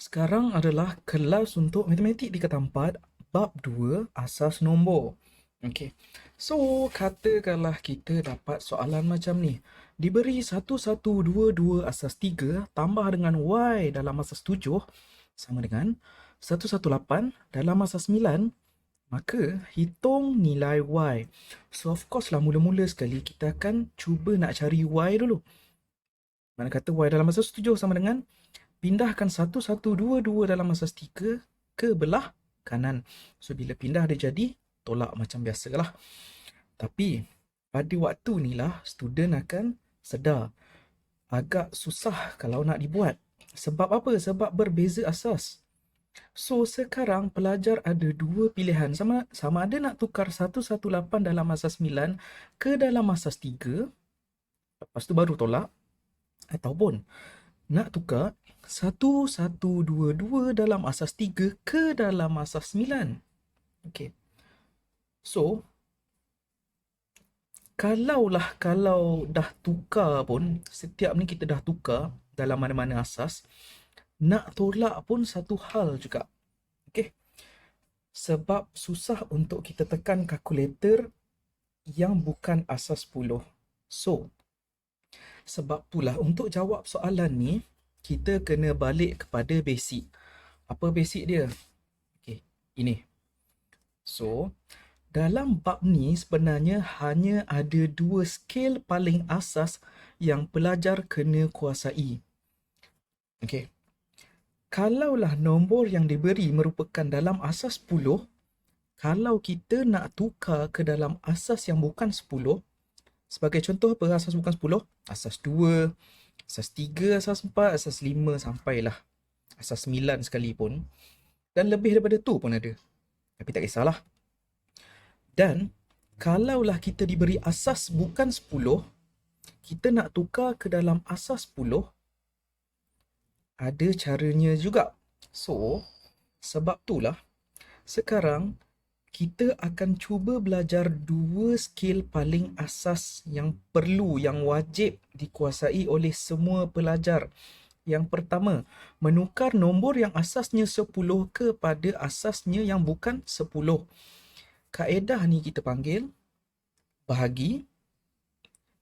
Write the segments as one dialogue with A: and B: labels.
A: Sekarang adalah kelas untuk matematik tingkatan 4, bab 2, asas nombor. Okey. So, katakanlah kita dapat soalan macam ni. Diberi 1122 asas 3 tambah dengan y dalam asas 7 sama dengan 118 dalam asas 9. Maka, hitung nilai y. So, of course lah mula-mula sekali kita akan cuba nak cari y dulu. Mana kata y dalam asas 7 sama dengan pindahkan 1122 dalam asas 3 ke belah kanan. So, bila pindah dia jadi tolak macam biasalah. Tapi, pada waktu ni lah student akan sedar agak susah kalau nak dibuat. Sebab apa? Sebab berbeza asas. So, sekarang pelajar ada dua pilihan. Sama ada nak tukar 118 dalam asas 9 ke dalam asas 3, lepas tu baru tolak. Ataupun nak tukar 1122 dalam asas 3 ke dalam asas 9. Okey. So, kalau dah tukar pun, setiap ni kita dah tukar dalam mana-mana asas, nak tolak pun satu hal juga. Okey. Sebab susah untuk kita tekan kalkulator yang bukan asas 10. So, sebab itulah untuk jawab soalan ni, kita kena balik kepada basic. Apa basic dia? Okey, ini. So, dalam bab ni sebenarnya hanya ada dua skil paling asas yang pelajar kena kuasai. Okey. Kalaulah nombor yang diberi merupakan dalam asas 10, kalau kita nak tukar ke dalam asas yang bukan 10, sebagai contoh apa asas bukan 10? Asas 2, asas 3, asas 4, asas 5 sampailah asas 9 sekalipun. Dan lebih daripada tu pun ada. Tapi tak kisahlah. Dan kalaulah kita diberi asas bukan 10, kita nak tukar ke dalam asas 10, ada caranya juga. So, sebab itulah sekarang kita akan cuba belajar dua skill paling asas yang perlu, yang wajib dikuasai oleh semua pelajar. Yang pertama, menukar nombor yang asasnya 10 kepada asasnya yang bukan 10. Kaedah ni kita panggil bahagi,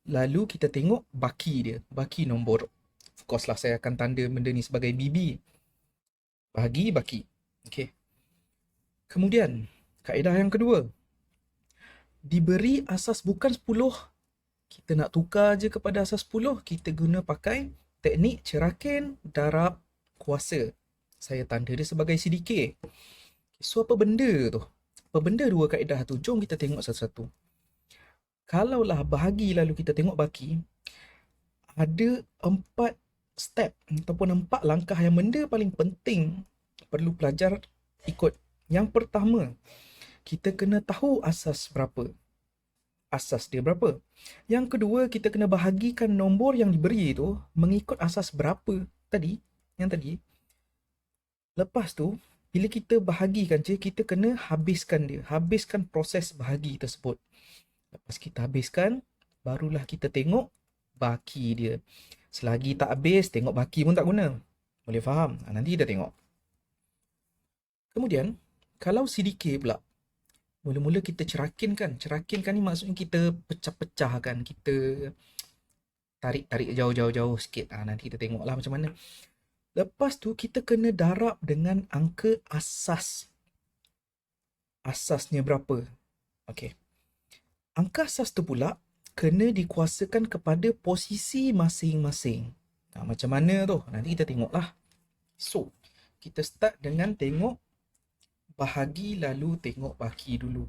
A: lalu kita tengok baki dia, baki nombor. Of course lah saya akan tanda benda ni sebagai BB. Bahagi, baki. Okay. Kemudian, kaedah yang kedua, diberi asas bukan 10, kita nak tukar je kepada asas 10, kita guna pakai teknik cerakin darab kuasa. Saya tanda dia sebagai CDK. So, apa benda tu? Apa benda dua kaedah tu? Jom kita tengok satu-satu. Kalaulah bahagi lalu kita tengok baki, ada 4 step ataupun 4 langkah yang benda paling penting perlu pelajar ikut. Yang pertama, kita kena tahu asas berapa. Asas dia berapa. Yang kedua, kita kena bahagikan nombor yang diberi itu mengikut asas berapa tadi. Yang tadi. Lepas tu, bila kita bahagikan je, kita kena habiskan dia. Habiskan proses bahagi tersebut. Lepas kita habiskan, barulah kita tengok baki dia. Selagi tak habis, tengok baki pun tak guna. Boleh faham? Nanti kita tengok. Kemudian, kalau CDK pula, mula-mula kita cerakinkan. Cerakinkan ni maksudnya kita pecah-pecahkan. Kita tarik-tarik jauh-jauh sikit. Nanti kita tengoklah macam mana. Lepas tu kita kena darab dengan angka asas. Asasnya berapa? Okey. Angka asas tu pula kena dikuasakan kepada posisi masing-masing. Macam mana tu? Nanti kita tengoklah. So, kita start dengan tengok bahagi lalu tengok baki dulu.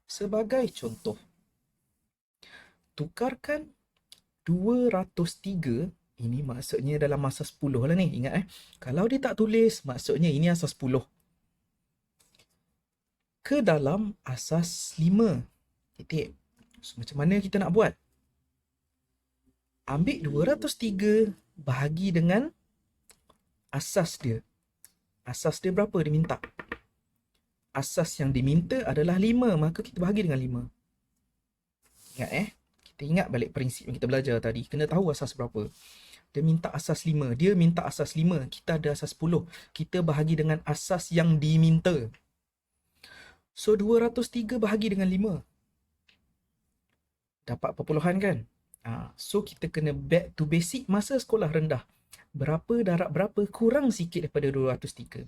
A: Sebagai contoh, tukarkan 203, ini maksudnya dalam asas 10 lah ni. Ingat kalau dia tak tulis, maksudnya ini asas 10. Ke dalam asas 5. Titik. So, macam mana kita nak buat? Ambil 203 bahagi dengan asas dia. Asas dia berapa dia minta? Asas yang diminta adalah 5, maka kita bahagi dengan 5. Ingat kita ingat balik prinsip yang kita belajar tadi. Kena tahu asas berapa. Dia minta asas 5. Dia minta asas 5. Kita ada asas 10. Kita bahagi dengan asas yang diminta. So, 203 bahagi dengan 5. Dapat perpuluhan kan? So, kita kena back to basic masa sekolah rendah. Berapa darab berapa? Kurang sikit daripada 203.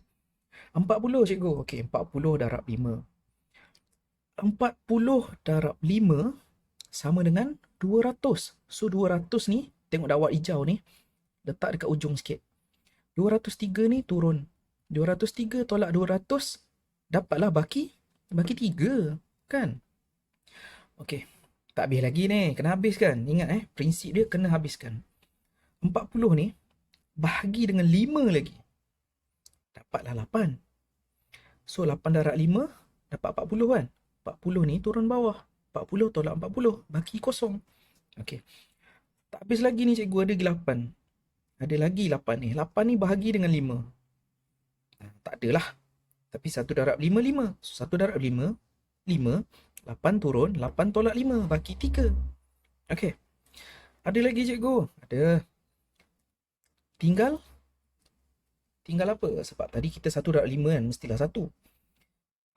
A: 40 cikgu. Okey, 40 darab 5. 40 darab 5 sama dengan 200. So, 200 ni, tengok dawat hijau ni, letak dekat ujung sikit. 203 ni turun. 203 tolak 200, dapatlah baki 3, kan? Okey, tak habis lagi ni. Kena habiskan. Ingat prinsip dia kena habiskan. 40 ni, bahagi dengan 5 lagi. Dapatlah 8. So, 8 darab 5, dapat 40 kan? 40 ni turun bawah. 40 tolak 40, baki kosong. Okey. Tak habis lagi ni cikgu, ada lagi 8. Ada lagi 8 ni. 8 ni bahagi dengan 5. Tak adalah. Tapi 1 darab 5, 5. So, 1 darab 5, 5. 8 turun, 8 tolak 5, baki 3. Okey. Ada lagi cikgu? Ada. Tinggal apa? Sebab tadi kita 1 darab 5 kan, mestilah 1.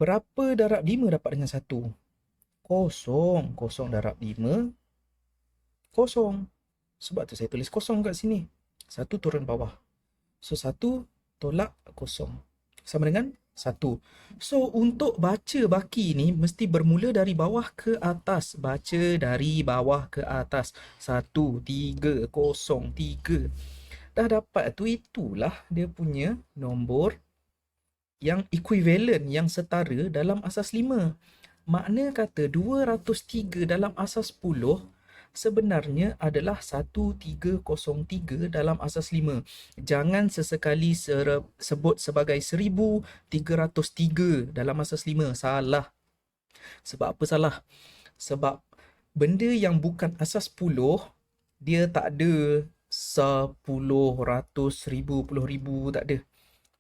A: Berapa darab 5 dapat dengan 1? Kosong. Kosong darab 5, kosong. Sebab tu saya tulis kosong kat sini. 1 turun bawah. So, 1 tolak kosong. Sama dengan 1. So, untuk baca baki ni, mesti bermula dari bawah ke atas. Baca dari bawah ke atas. 1, 3, 0, 3. Dah dapat tu, itulah dia punya nombor yang equivalent, yang setara dalam asas 5. Makna kata 203 dalam asas 10 sebenarnya adalah 1303 dalam asas 5. Jangan sesekali sebut sebagai 1303 dalam asas 5. Salah. Sebab apa salah? Sebab benda yang bukan asas 10, dia tak ada 10, ratus, ribu, puluh ribu, tak ada.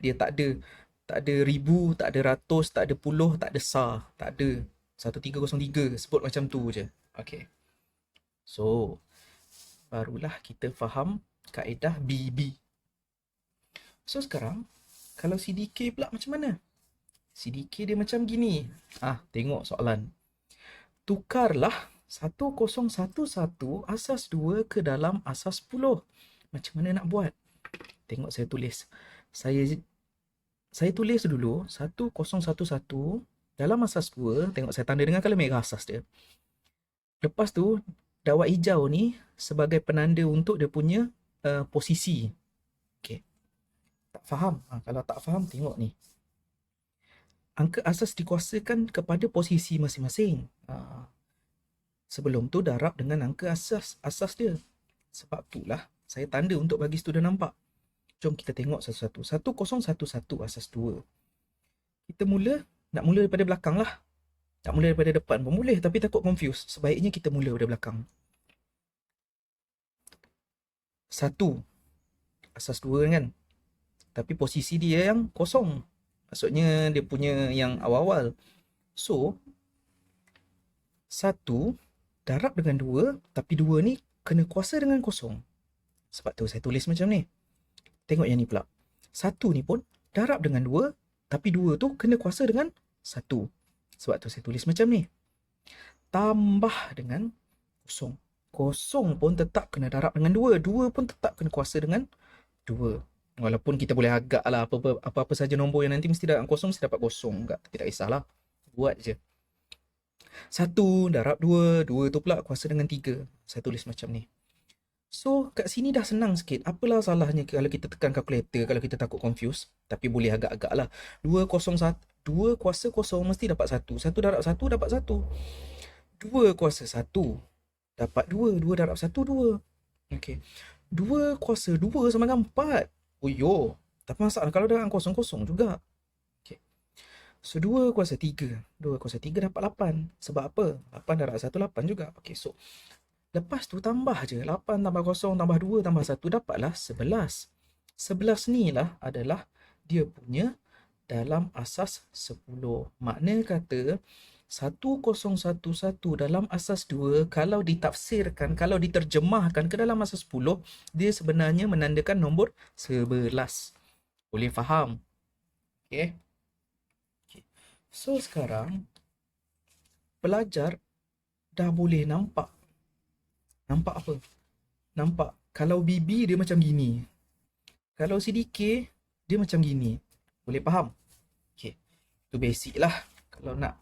A: Dia tak ada. Tak ada ribu, tak ada ratus, tak ada puluh, tak ada sar. Tak ada. 1303. Sebut macam tu je. Okay. So, barulah kita faham kaedah BB. So, sekarang, kalau CDK pula macam mana? CDK dia macam gini. Tengok soalan. Tukarlah 1011 asas 2 ke dalam asas 10. Macam mana nak buat? Tengok saya tulis. Saya tulis dulu 1011 dalam asas 2. Tengok saya tanda dengan color merah asas dia. Lepas tu, dawat hijau ni sebagai penanda untuk dia punya posisi. Okay. Tak faham? Kalau tak faham, tengok ni. Angka asas dikuasakan kepada posisi masing-masing. Sebelum tu darab dengan angka asas dia. Sebab itulah saya tanda untuk bagi student nampak. Jom kita tengok satu-satu. 1011 asas 2. Kita nak mula daripada belakang lah. Tak mula daripada depan pun boleh, tapi takut confuse. Sebaiknya kita mula daripada belakang. 1. Asas 2 kan. Tapi posisi dia yang kosong. Maksudnya dia punya yang awal-awal. So, 1 darab dengan 2, tapi 2 ni kena kuasa dengan kosong. Sebab tu saya tulis macam ni. Tengok yang ni pula. 1 ni pun darab dengan 2, tapi 2 tu kena kuasa dengan 1. Sebab tu saya tulis macam ni. Tambah dengan kosong. Kosong pun tetap kena darab dengan 2. 2 pun tetap kena kuasa dengan 2. Walaupun kita boleh agak lah apa-apa saja nombor yang nanti mesti dapat kosong, mesti dapat kosong. Tapi tak kisahlah. Buat je. 1 darab 2. 2 tu pula kuasa dengan 3. Saya tulis macam ni. So, kat sini dah senang sikit. Apalah salahnya kalau kita tekan kalkulator, kalau kita takut confuse. Tapi boleh agak-agak lah. 2 kuasa kosong mesti dapat 1. 1 darab 1 dapat 1. 2 kuasa 1 dapat 2. 2 darab 1, 2. Okay. 2 kuasa 2 sama dengan 4. Oh yo. Tak masalah kalau dengan kosong-kosong juga. Okay. So, 2 kuasa 3. 2 kuasa 3 dapat 8. Sebab apa? 8 darab 1, 8 juga. Okay, so lepas tu tambah je. 8 tambah 0 tambah 2 tambah 1 dapatlah 11. 11 ni lah adalah dia punya dalam asas 10. Makna kata 1011 dalam asas 2 kalau ditafsirkan, kalau diterjemahkan ke dalam asas 10, dia sebenarnya menandakan nombor 11. Boleh faham? Okay. So sekarang pelajar dah boleh nampak. Nampak apa? Nampak kalau BB dia macam gini. Kalau CDK dia macam gini. Boleh faham? Okay. Itu basic lah.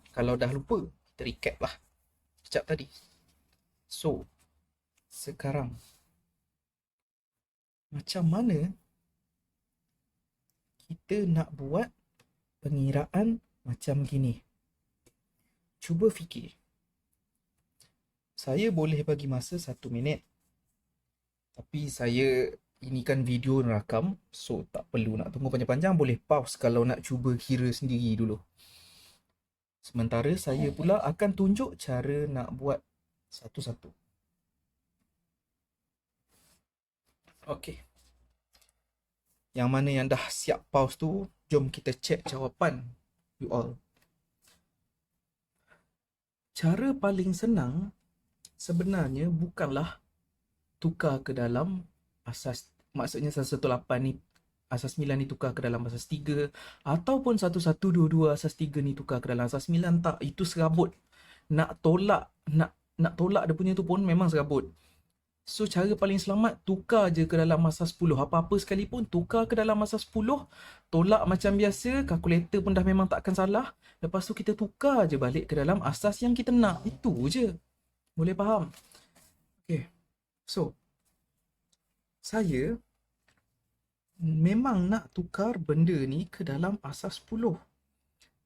A: Kalau dah lupa, kita recap lah sekejap tadi. So, sekarang macam mana kita nak buat pengiraan macam gini? Cuba fikir. Saya boleh bagi masa 1 minit. Tapi ini kan video rakam, so tak perlu nak tunggu panjang-panjang, boleh pause kalau nak cuba kira sendiri dulu. Sementara saya pula akan tunjuk cara nak buat satu-satu. Okey. Yang mana yang dah siap pause tu, jom kita check jawapan you all. Cara paling senang sebenarnya bukanlah tukar ke dalam asas, maksudnya 118 ni, asas 9 ni tukar ke dalam asas 3, ataupun 1122 asas 3 ni tukar ke dalam asas 9. Tak, itu serabut. Nak tolak dia punya tu pun memang serabut. So cara paling selamat, tukar je ke dalam asas 10. Apa-apa sekalipun tukar ke dalam asas 10, tolak macam biasa, kalkulator pun dah memang takkan salah. Lepas tu kita tukar je balik ke dalam asas yang kita nak. Itu je. Boleh faham? Okay. So, saya memang nak tukar benda ni ke dalam asas 10.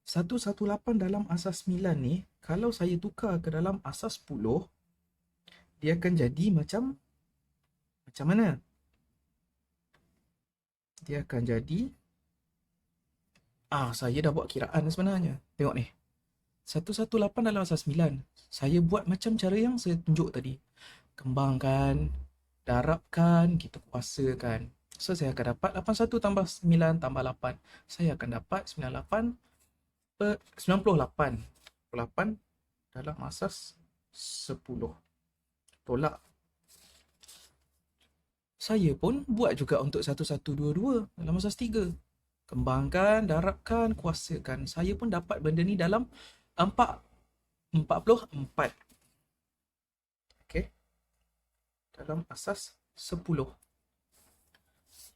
A: 118 dalam asas 9 ni, kalau saya tukar ke dalam asas 10, dia akan jadi macam mana? Dia akan jadi, saya dah buat kiraan sebenarnya. Tengok ni. 118 dalam asas 9. Saya buat macam cara yang saya tunjuk tadi. Kembangkan, darabkan, kita kuasakan. So, saya akan dapat 81 tambah 9 tambah 8. Saya akan dapat 98 dalam asas 10. Tolak. Saya pun buat juga untuk 1122 dalam asas 3. Kembangkan, darabkan, kuasakan. Saya pun dapat benda ni dalam 44. Okey. Dalam asas 10.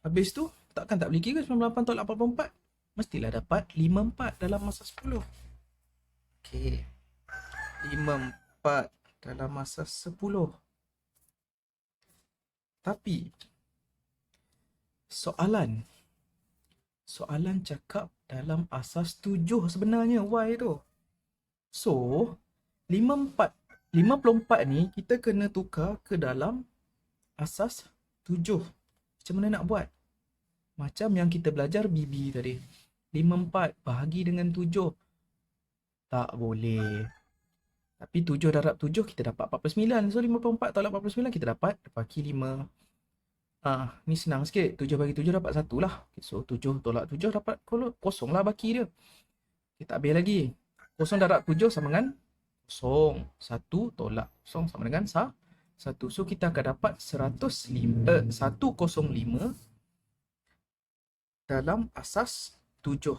A: Habis tu, takkan tak boleh kira 98 tolak 44. Mestilah dapat 54 dalam asas 10. Okey. 54 dalam asas 10. Tapi soalan cakap dalam asas 7 sebenarnya, Y tu. So 54 ni kita kena tukar ke dalam asas 7. Macam mana nak buat? Macam yang kita belajar BB tadi. 54 bahagi dengan 7. Tak boleh. Tapi 7 darab 7 kita dapat 49. So 54 tolak 49 kita dapat bagi 5. Ni senang sikit. 7 bagi 7 dapat 1 lah. So 7 tolak 7 dapat kosong lah baki dia. Kita habis lagi. 0 darab 7 sama dengan 0. 1 tolak 0 sama dengan 1. So kita akan dapat 105 dalam asas 7.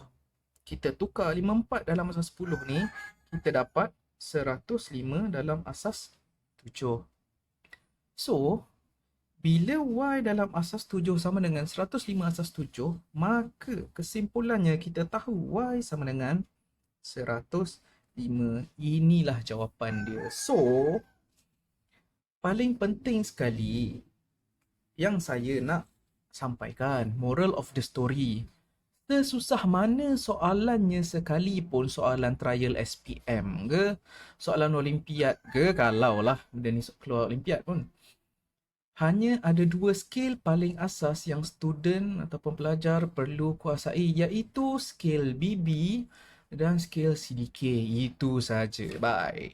A: Kita tukar 54 dalam asas 10 ni, kita dapat 105 dalam asas 7. So, bila Y dalam asas 7 sama dengan 105 asas 7, maka kesimpulannya kita tahu Y sama dengan 105. Inilah jawapan dia. So, paling penting sekali yang saya nak sampaikan, moral of the story. Sesusah mana soalannya sekalipun, soalan trial SPM ke, soalan Olimpiad ke, kalaulah benda ni keluar Olimpiad pun, hanya ada 2 skill paling asas yang student ataupun pelajar perlu kuasai, iaitu skill BB dan skill CDK. Itu saja. Bye.